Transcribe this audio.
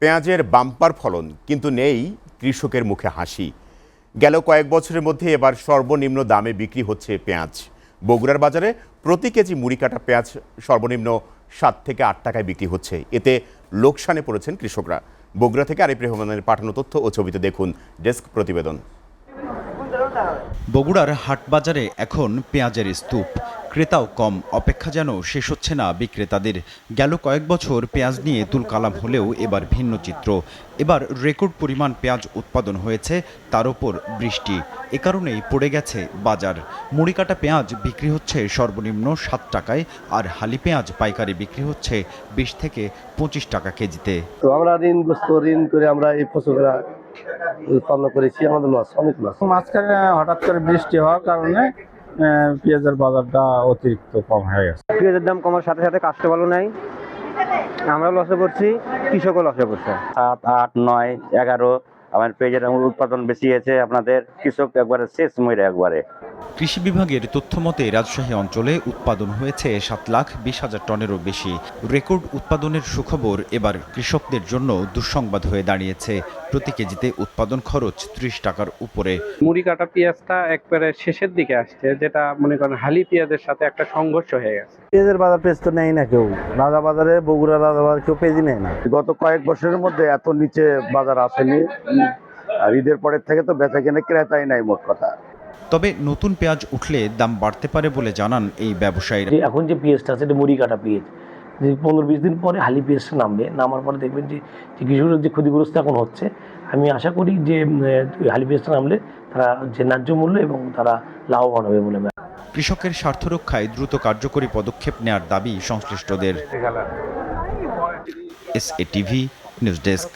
পেঁয়াজের বাম্পার ফলন, কিন্তু নেই কৃষকের মুখে হাসি। গেল কয়েক বছরের মধ্যে এবার সর্বনিম্ন দামে বিক্রি হচ্ছে পেঁয়াজ। বগুড়ার বাজারে প্রতি কেজি মুড়ি কাটা পেঁয়াজ সর্বনিম্ন 7 থেকে 8 টাকায় বিক্রি হচ্ছে। এতে লোকসানে পড়েছেন কৃষকরা। বগুড়া থেকে আরিফ রহমানের পাঠানো তথ্য ও ছবিতে দেখুন ডেস্ক প্রতিবেদন। বগুড়ার হাটবাজারে এখন পেঁয়াজের স্তূপ, ক্রেতাও কম, অপেক্ষা যেন শেষ হচ্ছে না বিক্রেতাদের। গেল কয়েক বছর পেঁয়াজ নিয়ে তুলকালাম হলেও এবার ভিন্ন চিত্র। এবার রেকর্ড পরিমাণ পেঁয়াজ উৎপাদন হয়েছে, তার উপর বৃষ্টি। এ কারণেই পড়ে গেছে বাজার। মুড়ি কাটা পেঁয়াজ বিক্রি হচ্ছে সর্বনিম্ন 7 টাকায়, আর হালি পেঁয়াজ পাইকারি বিক্রি হচ্ছে 20 থেকে 25 টাকা কেজিতে। তো আমরা ঋণ করে আমরা এই ফসলটা উৎপন্ন করেছি, আমাদের অনেক লস। মাঝখানে হঠাৎ করে বৃষ্টি হওয়ার কারণে পেঁয়াজের বাজারটা অতিরিক্ত কম হয়ে গেছে। পেঁয়াজের দাম কমার সাথে সাথে কাস্টমারও নাই, আমরা লসে পড়ছি, কৃষকও লসে পড়ছে। 7, 8, 9, 11 আমার পেঁয়াজের উৎপাদন বেশি হয়েছে, আপনাদের কৃষক একবারে শেষ মরে একবারে। কৃষি বিভাগের তথ্য মতে রাজশাহী অঞ্চলে উৎপাদন হয়েছে 7,20,000 টনেরও বেশি। রেকর্ড উৎপাদনের সুখবর এবার কৃষকদের জন্য দুঃসংবাদ হয়ে দাঁড়িয়েছে। প্রতি কেজিতে উৎপাদন খরচ 30 টাকার উপরে। মুড়ি কাটা পেঁয়াজটা একবারে শেষের দিকে আসছে, যেটা মনে করেন হালি পেঁয়াজের সাথে একটা সংঘর্ষ হয়ে গেছে। পেঁয়াজের বাজার পেঁয়াজ তো নেয় না কেউ, রাজা বাজারে বগুড়া রাজা বাজার কেউ পেঁয়াজই নেয় না। গত কয়েক বছরের মধ্যে এত নিচে বাজার আসেনি, আর ঈদের পরের থেকে তো বেচা কেনা ক্রেতাই নাই মোট কথা। তবে নতুন পেঁয়াজ উঠলে দাম বাড়তে পারে বলে জানান এই ব্যবসায়ীরা। এখন যে পেঁয়াজটা আছে এটা মুড়ি কাটা পেঁয়াজ, যে 15-20 দিন পরে হালি পেঁয়াজটা নামার পরে দেখবেন যে কৃষকদের যে ক্ষতিগ্রস্ত এখন হচ্ছে। আমি আশা করি যে হালি পেঁয়াজটা নামলে তারা যে ন্যায্য মূল্য এবং তারা লাভবান হবে বলে। কৃষকের স্বার্থ রক্ষায় দ্রুত কার্যকরী পদক্ষেপ নেওয়ার দাবি সংশ্লিষ্টদের। SA TV news desk.